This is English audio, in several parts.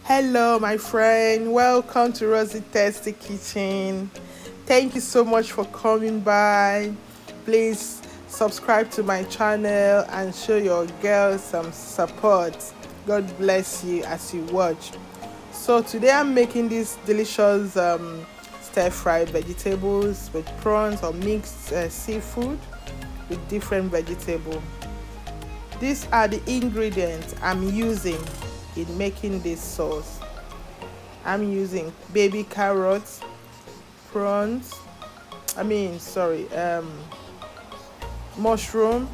Hello my friend, welcome to RosyTastyKitchen. Thank you so much for coming by. Please subscribe to my channel and show your girl some support. God bless you as you watch. So today I'm making this delicious stir-fried vegetables with prawns or mixed seafood with different vegetables. These are the ingredients I'm using in making this sauce. I'm using baby carrots, prawns, mushroom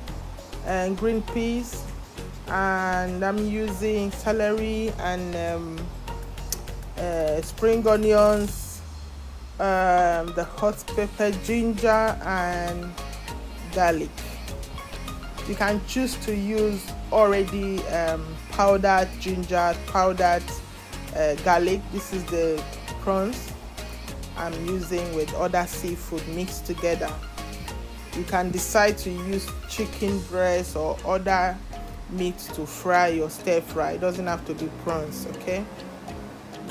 and green peas, and I'm using celery and spring onions, the hot pepper, ginger and garlic. You can choose to use already powdered ginger, powdered garlic. This is the prawns I'm using with other seafood mixed together. You can decide to use chicken breast or other meat to fry your stir fry. It doesn't have to be prawns, okay?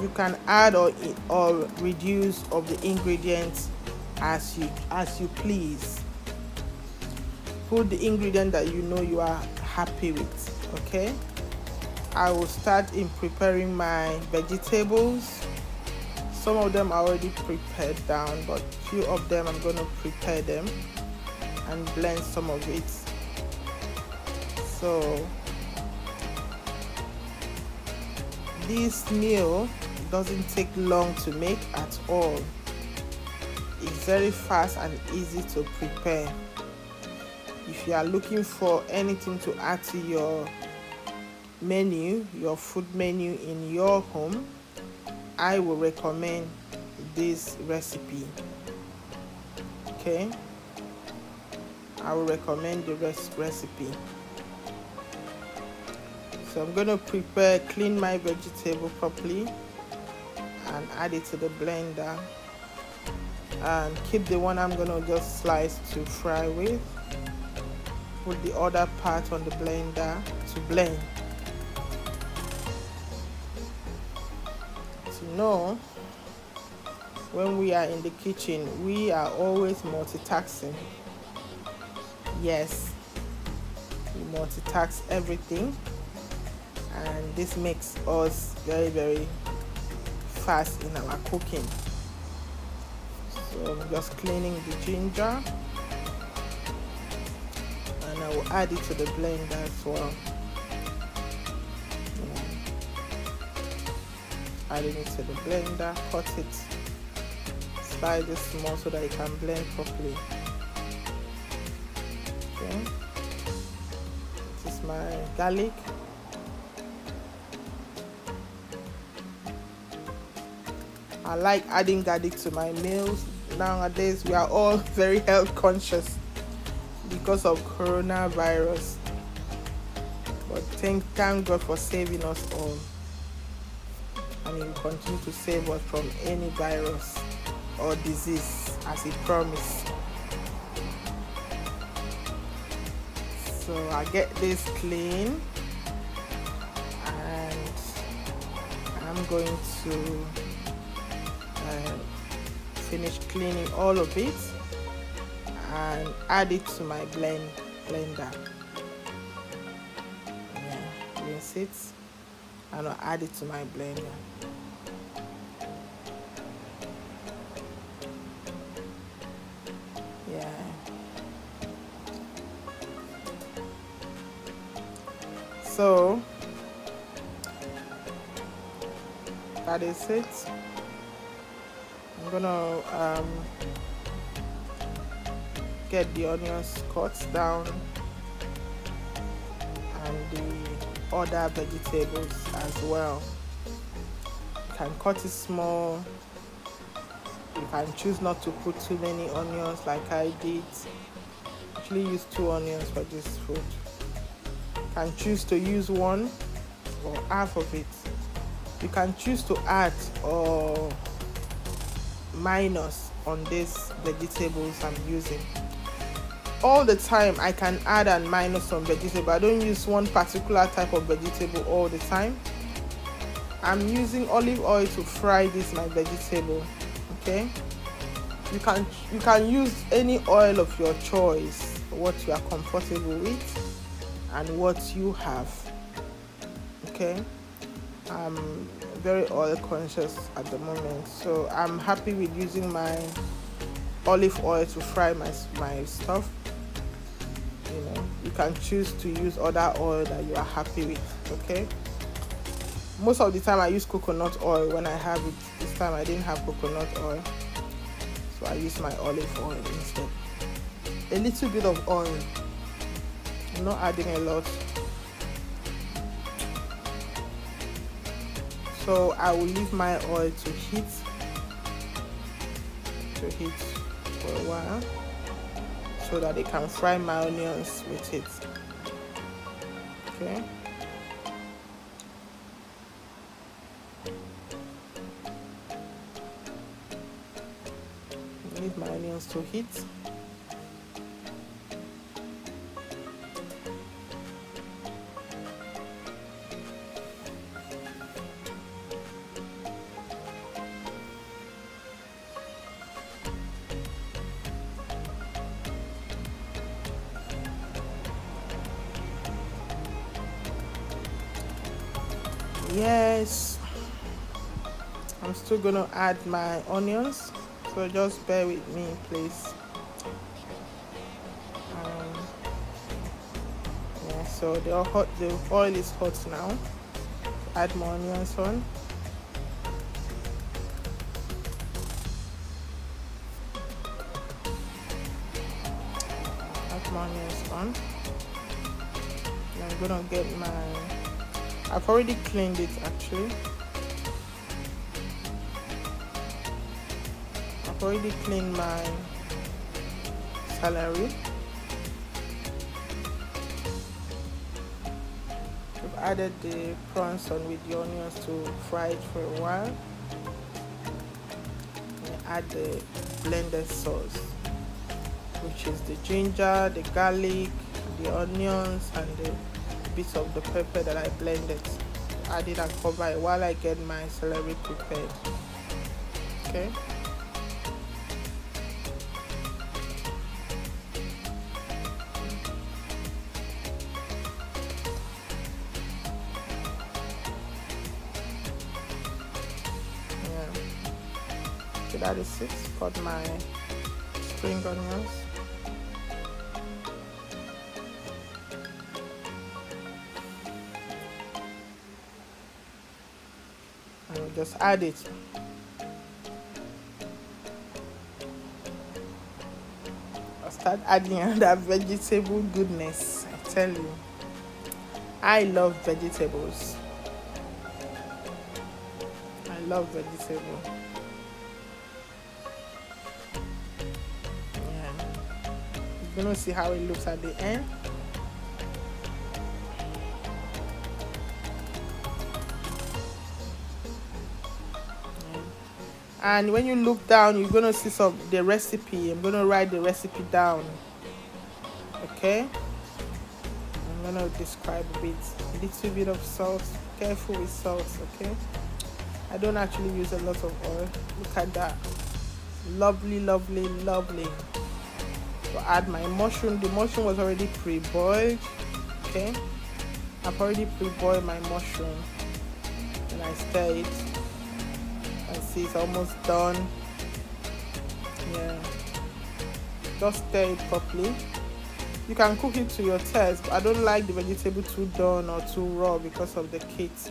You can add or reduce of the ingredients as you please. Put the ingredient that you know you are happy with, okay? I will start in preparing my vegetables. Some of them are already prepared down, but few of them I'm going to prepare them and blend some of it. So this meal doesn't take long to make at all. It's very fast and easy to prepare. If you are looking for anything to add to your menu, your food menu in your home, I will recommend this recipe. Okay, I will recommend the recipe. So I'm going to clean my vegetable properly and add it to the blender, and keep the one I'm going to just slice to fry with. Put the other part on the blender to blend. To know, when we are in the kitchen, we are always multitasking. Yes, we multitask everything, and this makes us very, very fast in our cooking. So I'm just cleaning the ginger, and I will add it to the blender as well. Adding it to the blender, cut it, slice it small so that it can blend properly. Okay, this is my garlic. I like adding garlic to my meals. Nowadays we are all very health conscious because of coronavirus, but thank God for saving us all, and He will continue to save us from any virus or disease as He promised. So I get this clean, and I'm going to finish cleaning all of it and add it to my blender. Yeah, rinse it and I'll add it to my blender. Yeah. So that is it. I'm gonna get the onions cut down and the other vegetables as well. You can cut it small. You can choose not to put too many onions like I did. Actually use 2 onions for this food. You can choose to use 1 or half of it. You can choose to add or minus on these vegetables I'm using. All the time I can add and minus some vegetable. I don't use one particular type of vegetable all the time. I'm using olive oil to fry this my vegetable. Okay, you can use any oil of your choice, what you are comfortable with and what you have. Okay, I'm very oil conscious at the moment, so I'm happy with using my olive oil to fry my stuff. You know, you can choose to use other oil that you are happy with. Okay, most of the time I use coconut oil when I have it. This time I didn't have coconut oil, so I use my olive oil instead. A little bit of oil, I'm not adding a lot. So I will leave my oil to heat for a while so that I can fry my onions with it. Okay. Leave my onions to heat. Yes, I'm still gonna add my onions, so just bear with me, please. Yeah, so the oil is hot now. Add my onions on. Add my onions on. And I'm gonna get my. I've already cleaned it actually. I've already cleaned my celery. I've added the prawns on with the onions to fry it for a while. And add the blended sauce, which is the ginger, the garlic, the onions, and the bits of the pepper that I blended. Add it and cover it while I get my celery prepared. Okay. Yeah. So that is it. Got my spring onions. And just add it. I'll start adding that vegetable goodness. I tell you, I love vegetables. I love vegetable. Yeah, you're gonna see how it looks at the end. And when you look down, you're gonna see the recipe. I'm gonna write the recipe down. Okay, I'm gonna describe a little bit of salt. Careful with salt. Okay, I don't actually use a lot of oil. Look at that, lovely, lovely, lovely. So add my mushroom. The mushroom was already pre-boiled. Okay, I've already pre-boiled my mushroom and I stir it. See, it's almost done. Yeah, just stir it properly. You can cook it to your taste, but I don't like the vegetable too done or too raw because of the kids.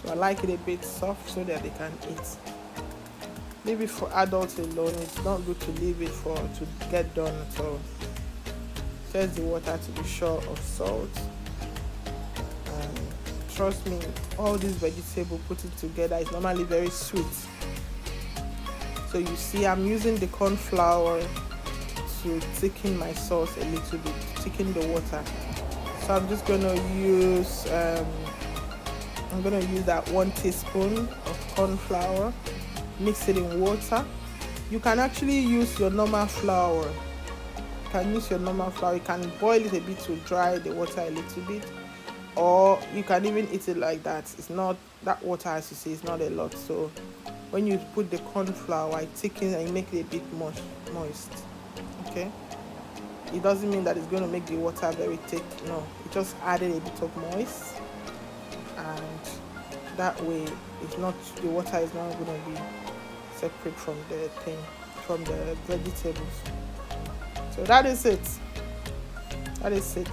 So I like it a bit soft so that they can eat. Leave it for adults alone. It's not good to leave it to get done at all. Test the water to be sure of salt. Trust me, all these vegetables put it together is normally very sweet. So you see, I'm using the corn flour to thicken my sauce a little bit, thicken the water. So I'm just gonna use that 1 teaspoon of corn flour, mix it in water. You can actually use your normal flour. You can boil it a bit to dry the water a little bit. or you can even eat it like that. It's not that water, as you see, it's not a lot. So when you put the corn flour, it thickens and you make it a bit moist. Okay, it doesn't mean that it's going to make the water very thick. No, it just added a bit of moist, and that way it's not, the water is not going to be separate from the thing, from the vegetables. So that is it. That is it.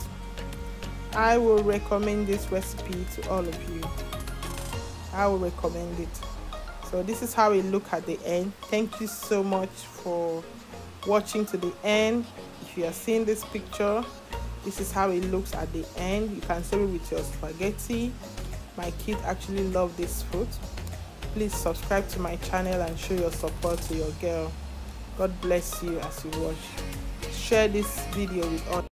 I will recommend this recipe to all of you. I will recommend it. So this is how it looks at the end. Thank you so much for watching to the end. If you are seeing this picture, this is how it looks at the end. You can serve it with your spaghetti. My kids actually love this food. Please subscribe to my channel and show your support to your girl. God bless you as you watch. Share this video with others.